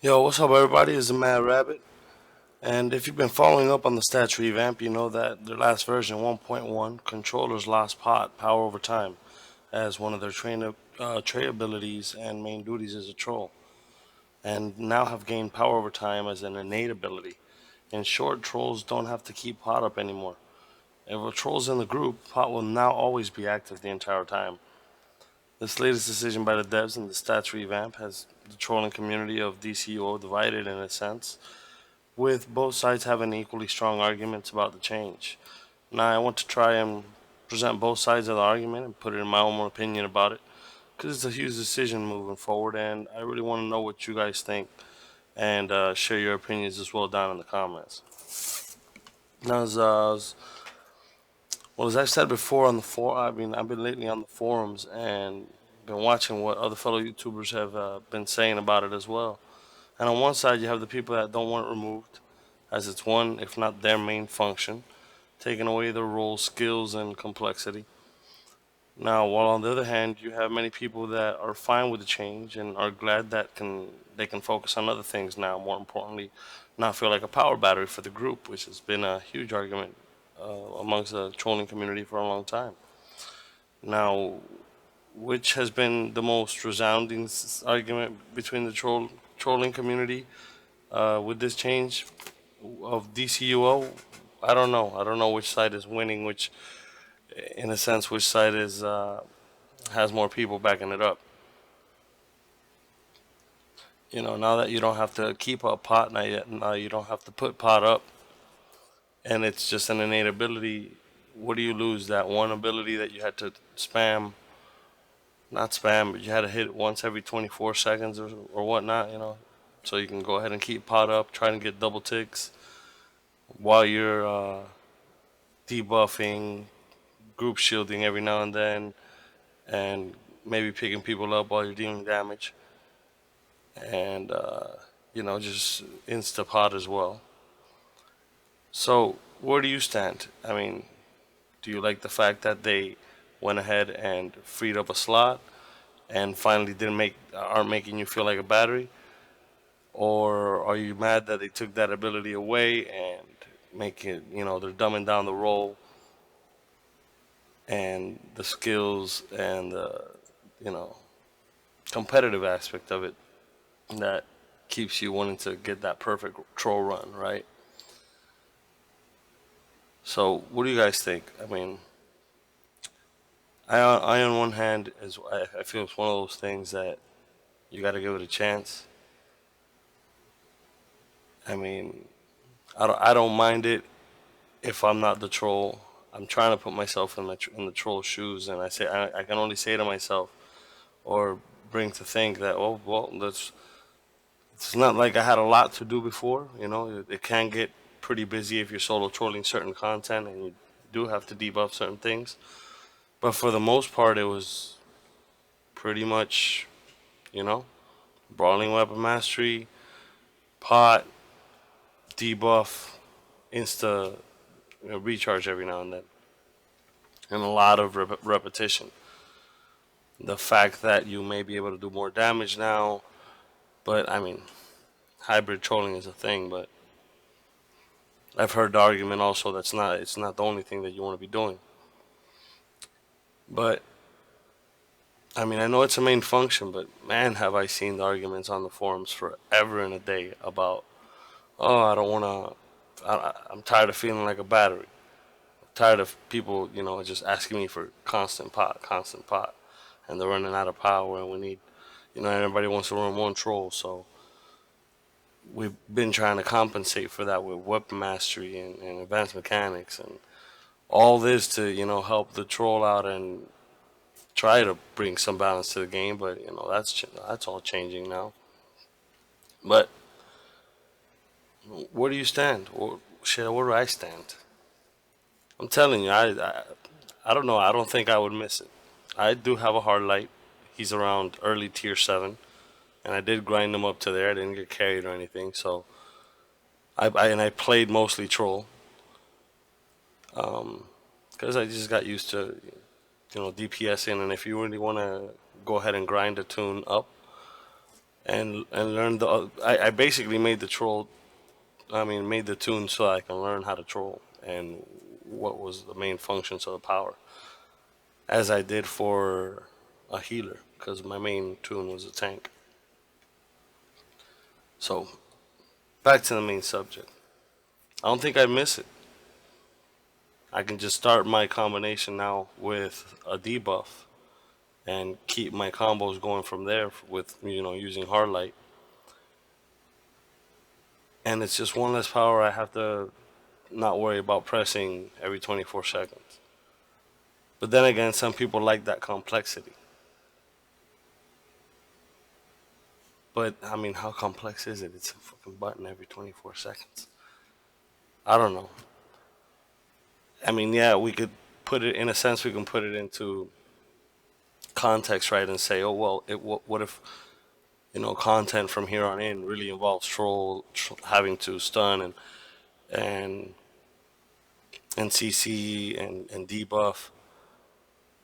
Yo, what's up, everybody? It's the MadRabbit. And if you've been following up on the Stats Revamp, you know that their last version, 1.1, controllers lost PoT, power over time, as one of their trait abilities and main duties as a troll, and now have gained power over time as an innate ability. In short, trolls don't have to keep PoT up anymore. If a troll's in the group, PoT will now always be active the entire time. This latest decision by the devs in the Stats Revamp has the trolling community of DCUO divided in a sense, with both sides having equally strong arguments about the change. Now, I want to try and present both sides of the argument and put it in my own opinion about it, because it's a huge decision moving forward, and I really want to know what you guys think and share your opinions as well down in the comments. Now, as I've said before on the I've been lately on the forums and been watching what other fellow YouTubers have been saying about it as well. And on one side, you have the people that don't want it removed, as it's one, if not their main function, taking away their role, skills, and complexity. Now, while on the other hand, you have many people that are fine with the change and are glad that they can focus on other things now. More importantly, not feel like a power battery for the group, which has been a huge argument amongst the trolling community for a long time. Now, which has been the most resounding argument between the trolling community with this change of DCUO? I don't know. I don't know which side is winning, which in a sense, which side is has more people backing it up. You know, now that you don't have to keep a pot, now you don't have to put pot up, and it's just an innate ability. What do you lose? That one ability that you had to spam, not spam, but you had to hit it once every 24 seconds or whatnot. You know, so you can go ahead and keep pot up, try and get double ticks while you're debuffing, group shielding every now and maybe picking people up while you're dealing damage, and just insta pot as well. So where do you stand? I mean, do you like the fact that they went ahead and freed up a slot and finally didn't make aren't making you feel like a battery, or are you mad that they took that ability away and make it they're dumbing down the role and the skills and the you know competitive aspect of it that keeps you wanting to get that perfect troll run, right? So, what do you guys think? I mean, I on one hand, I feel it's one of those things that you got to give it a chance. I mean, I don't mind it if I'm not the troll. I'm trying to put myself in the troll shoes, and I can only say to myself or bring to think that, oh well, that's it's not like I had a lot to do before. You know, it can get pretty busy if you're solo trolling certain content, and you do have to debuff certain things. But for the most part, it was pretty much, you know, brawling weapon mastery, pot, debuff, insta recharge every now and then, and a lot of repetition. The fact that you may be able to do more damage now, but I mean, hybrid trolling is a thing, but I've heard the argument also that's not it's not the only thing that you want to be doing. But I mean, I know it's a main function, but man, have I seen the arguments on the forums forever and a day about, oh, I don't want to, I'm tired of feeling like a battery. I'm tired of people, just asking me for constant pot, and they're running out of power, and we need, everybody wants to run one troll, so we've been trying to compensate for that with weapon mastery and advanced mechanics and all this to, help the troll out and try to bring some balance to the game, but that's all changing now. But where do you stand? Or shit, where do I stand? I'm telling you, I don't know. I don't think I would miss it. I do have a hard light. He's around early tier 7, and I did grind him up to there. I didn't get carried or anything, so I played mostly troll, because I just got used to DPSing, and if you really want to go ahead and grind a tune up, and learn the. I basically made the troll. I mean, made the tune so I can learn how to troll and what was the main functions of the power, as I did for a healer, because my main tune was a tank. So back to the main subject. I don't think I miss it. I can just start my combination now with a debuff and keep my combos going from there with using hard light. And it's just one less power I have to not worry about pressing every 24 seconds. But then again, some people like that complexity. But I mean, how complex is it? It's a fucking button every 24 seconds. I don't know. I mean, yeah, we could put it in a sense. We can put it into context, right, and say, oh well, what if content from here on in really involves having to stun and and CC and debuff.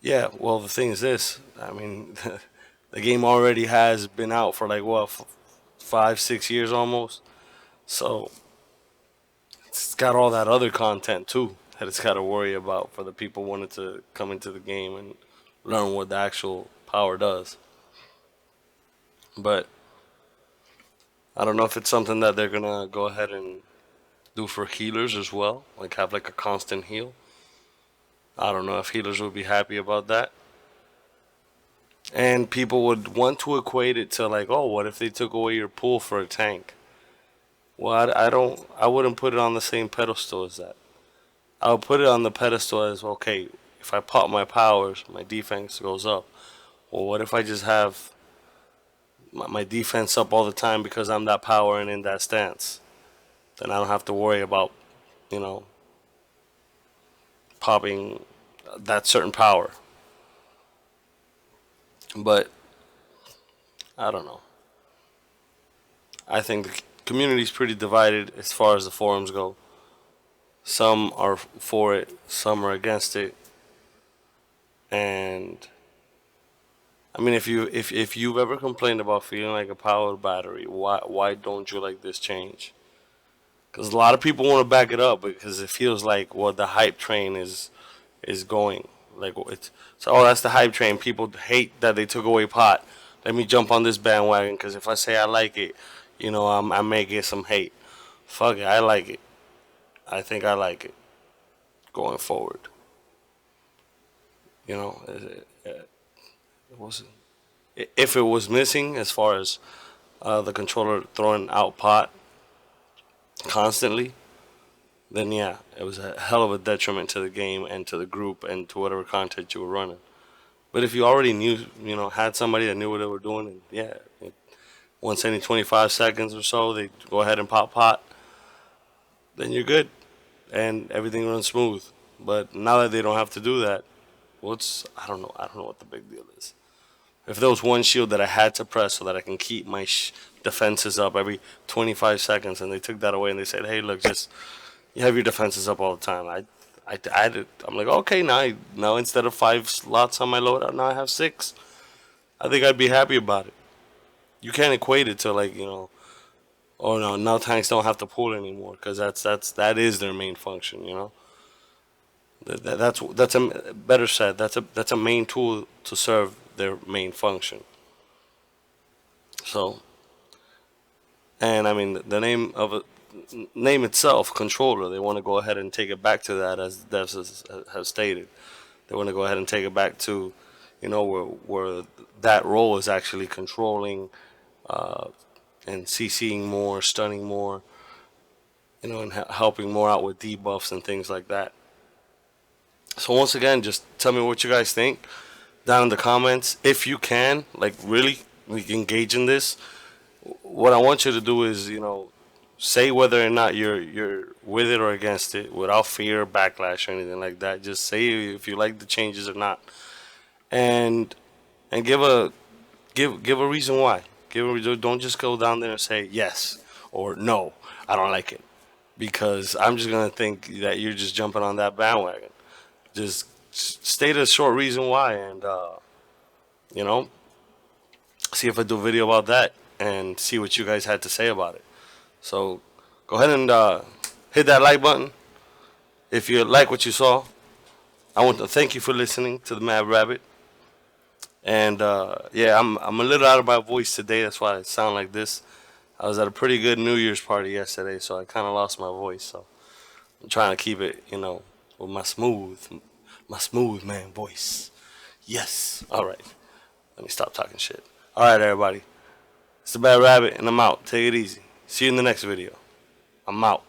Yeah, well, the thing is this. I mean, the game already has been out for like what, 5, 6 years almost. So it's got all that other content too that it's got to worry about for the people wanting to come into the game and learn what the actual power does. But I don't know if it's something that they're gonna go ahead and do for healers as well, like have like a constant heal. I don't know if healers would be happy about that. And people would want to equate it to like, oh, what if they took away your pool for a tank? Well, I don't. I wouldn't put it on the same pedestal as that. I would put it on the pedestal as okay. If I pop my powers, my defense goes up. Well, what if I just have my defense up all the time because I'm that power and in that stance? Then I don't have to worry about, you know, popping that certain power. But I don't know. I think the community's pretty divided as far as the forums go. Some are for it, some are against it, and I mean, if you've ever complained about feeling like a powered battery, why don't you like this change? Because a lot of people want to back it up because it feels like the hype train is going. Like it's so that's the hype train. People hate that they took away pot. Let me jump on this bandwagon because if I say I like it, I may get some hate. Fuck it, I like it. I think I like it going forward. You know, it was if it was missing as far as the controller throwing out pot constantly, then yeah, it was a hell of a detriment to the game and to the group and to whatever content you were running. But if you already knew, had somebody that knew what they were doing, and yeah, once any 25 seconds or so, they go ahead and pop pot, then you're good and everything runs smooth. But now that they don't have to do that, I don't know. I don't know what the big deal is. If there was one shield that I had to press so that I can keep my defenses up every 25 seconds, and they took that away and they said, "Hey, look, just you have your defenses up all the time." I added. I'm like, okay, now instead of 5 slots on my loadout, now I have 6. I think I'd be happy about it. You can't equate it to like oh no, now tanks don't have to pull anymore because that is their main function. That's a better said. That's a main tool to serve their main function. So, and I mean the name of it, name itself, controller. They want to go ahead and take it back to that, as devs have stated. They want to go ahead and take it back to, where that role is actually controlling uh, and CCing more, stunning more, and helping more out with debuffs and things like that. So once again, just tell me what you guys think down in the comments. If you can, like really, like engage in this. What I want you to do is, say whether or not you're with it or against it, without fear, backlash, or anything like that. Just say if you like the changes or not, and give a reason why. Don't just go down there and say yes or no. I don't like it because I'm just gonna think that you're just jumping on that bandwagon. Just state a short reason why, and you know, see if I do a video about that. and see what you guys had to say about it. So go ahead and hit that like button if you like what you saw. I want to thank you for listening to the Mad Rabbit. And yeah, I'm a little out of my voice today. That's why I sound like this. I was at a pretty good New Year's party yesterday, so I kind of lost my voice. So I'm trying to keep it, with my smooth man voice. Yes. All right. Let me stop talking shit. All right, everybody. It's the Bad Rabbit, and I'm out. Take it easy. See you in the next video. I'm out.